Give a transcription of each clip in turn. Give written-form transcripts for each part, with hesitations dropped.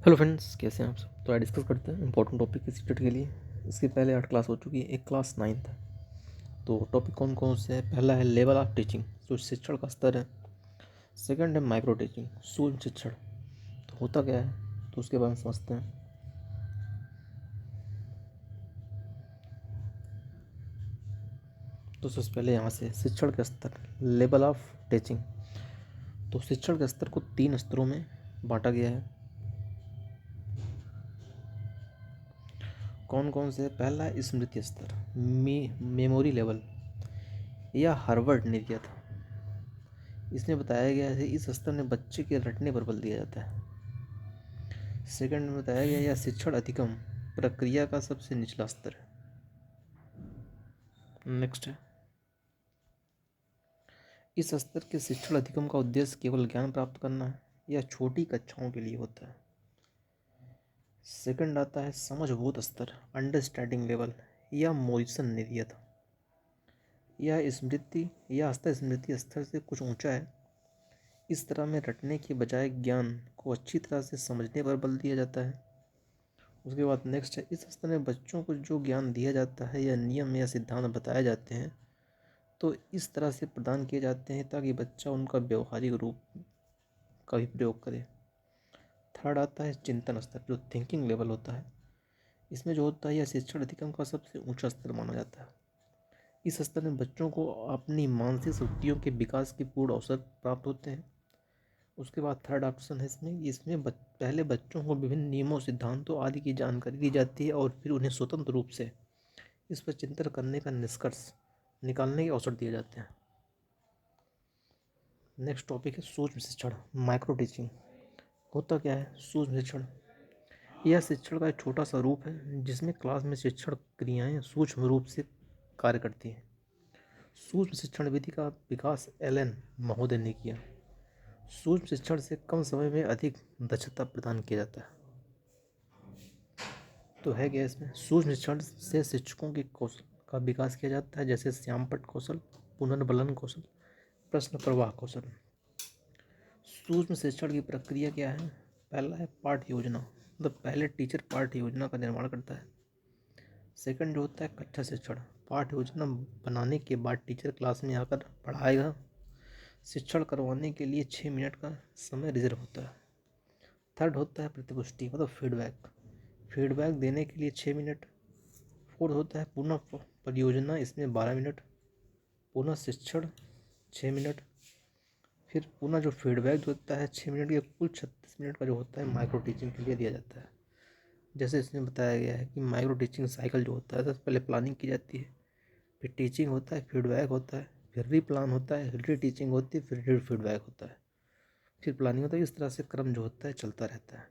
Hello friends, कैसे हैं आप सब। तो आज डिस्कस करते हैं इंपॉर्टेंट टॉपिक इस टेट के लिए। इसके पहले 8 क्लास हो चुकी है, एक क्लास 9th है। तो टॉपिक कौन कौन से हैं? पहला है लेवल ऑफ टीचिंग, जो शिक्षण का स्तर है। सेकंड है माइक्रो टीचिंग, सूक्ष्म शिक्षण। तो होता क्या है, तो उसके बारे में समझते हैं। तो सबसे पहले यहाँ से शिक्षण का स्तर, लेवल ऑफ टीचिंग। तो शिक्षण के स्तर को 3 स्तरों में बांटा गया है। कौन कौन से? पहला है स्मृति स्तर, मेमोरी लेवल, या हार्वर्ड ने दिया था। इसमें बताया गया है इस स्तर में बच्चे के रटने पर बल दिया जाता है। सेकंड में बताया गया यह शिक्षण अधिगम प्रक्रिया का सबसे निचला स्तर है। नेक्स्ट है, इस स्तर के शिक्षण अधिगम का उद्देश्य केवल ज्ञान प्राप्त करना है या छोटी कक्षाओं के लिए होता है। सेकंड आता है समझबोध स्तर, अंडरस्टैंडिंग लेवल, या मॉरिसन ने दिया था। यह स्मृति या स्तर स्मृति स्तर से कुछ ऊंचा है। इस तरह में रटने के बजाय ज्ञान को अच्छी तरह से समझने पर बल दिया जाता है। उसके बाद नेक्स्ट है, इस स्तर में बच्चों को जो ज्ञान दिया जाता है या नियम या सिद्धांत बताए जाते हैं तो इस तरह से प्रदान किए जाते हैं ताकि बच्चा उनका व्यवहारिक रूप का भी प्रयोग करे। थर्ड आता है चिंतन स्तर, जो थिंकिंग लेवल होता है। इसमें जो होता है यह शिक्षण अधिगम का सबसे ऊंचा स्तर माना जाता है। इस स्तर में बच्चों को अपनी मानसिक शक्तियों के विकास के पूर्ण अवसर प्राप्त होते हैं। उसके बाद थर्ड ऑप्शन है इसमें पहले बच्चों को विभिन्न नियमों सिद्धांतों आदि की जानकारी दी जाती है और फिर उन्हें स्वतंत्र रूप से इस पर चिंतन करने का निष्कर्ष निकालने के अवसर दिए जाते हैं। नेक्स्ट टॉपिक है सूक्ष्म शिक्षण, माइक्रो टीचिंग। होता क्या है सूक्ष्म शिक्षण? यह शिक्षण का एक छोटा सा रूप है जिसमें क्लास में शिक्षण क्रियाएं सूक्ष्म रूप से कार्य करती हैं। सूक्ष्म शिक्षण विधि का विकास एलन महोदय ने किया। सूक्ष्म शिक्षण से कम समय में अधिक दक्षता प्रदान किया जाता है। तो है क्या इसमें? सूक्ष्म शिक्षण से शिक्षकों के कौशल का विकास किया जाता है, जैसे श्यामपट्ट कौशल, पुनर्बलन कौशल, प्रश्न प्रवाह कौशल। सूक्ष्म शिक्षण की प्रक्रिया क्या है? पहला है पाठ्य योजना, मतलब पहले टीचर पाठ्य योजना का निर्माण करता है। सेकंड जो होता है कक्षा शिक्षण, पाठ्य योजना बनाने के बाद टीचर क्लास में आकर पढ़ाएगा। शिक्षण करवाने के लिए 6 मिनट का समय रिजर्व होता है। थर्ड होता है प्रतिपुष्टि, मतलब फीडबैक, फीडबैक देने के लिए 6 मिनट। फोर्थ होता है पुनः परियोजना, इसमें 12 मिनट। पुनः शिक्षण 6 मिनट। फिर पुनः जो फीडबैक जो होता है 6 मिनट के कुल 36 मिनट का जो होता है माइक्रो टीचिंग के लिए दिया जाता है। जैसे इसमें बताया गया है कि माइक्रो टीचिंग साइकिल जो होता है सबसे पहले प्लानिंग की जाती है, फिर टीचिंग होता है, फीडबैक होता है, फिर रीप्लान होता है, री टीचिंग होती है, फिर री फीडबैक होता है, फिर प्लानिंग होता है। इस तरह से क्रम जो होता है चलता रहता है।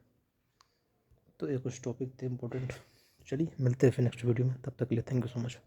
तो ये कुछ टॉपिक थे इंपॉर्टेंट। चलिए मिलते हैं फिर नेक्स्ट वीडियो में, तब तक के लिए थैंक यू सो मच।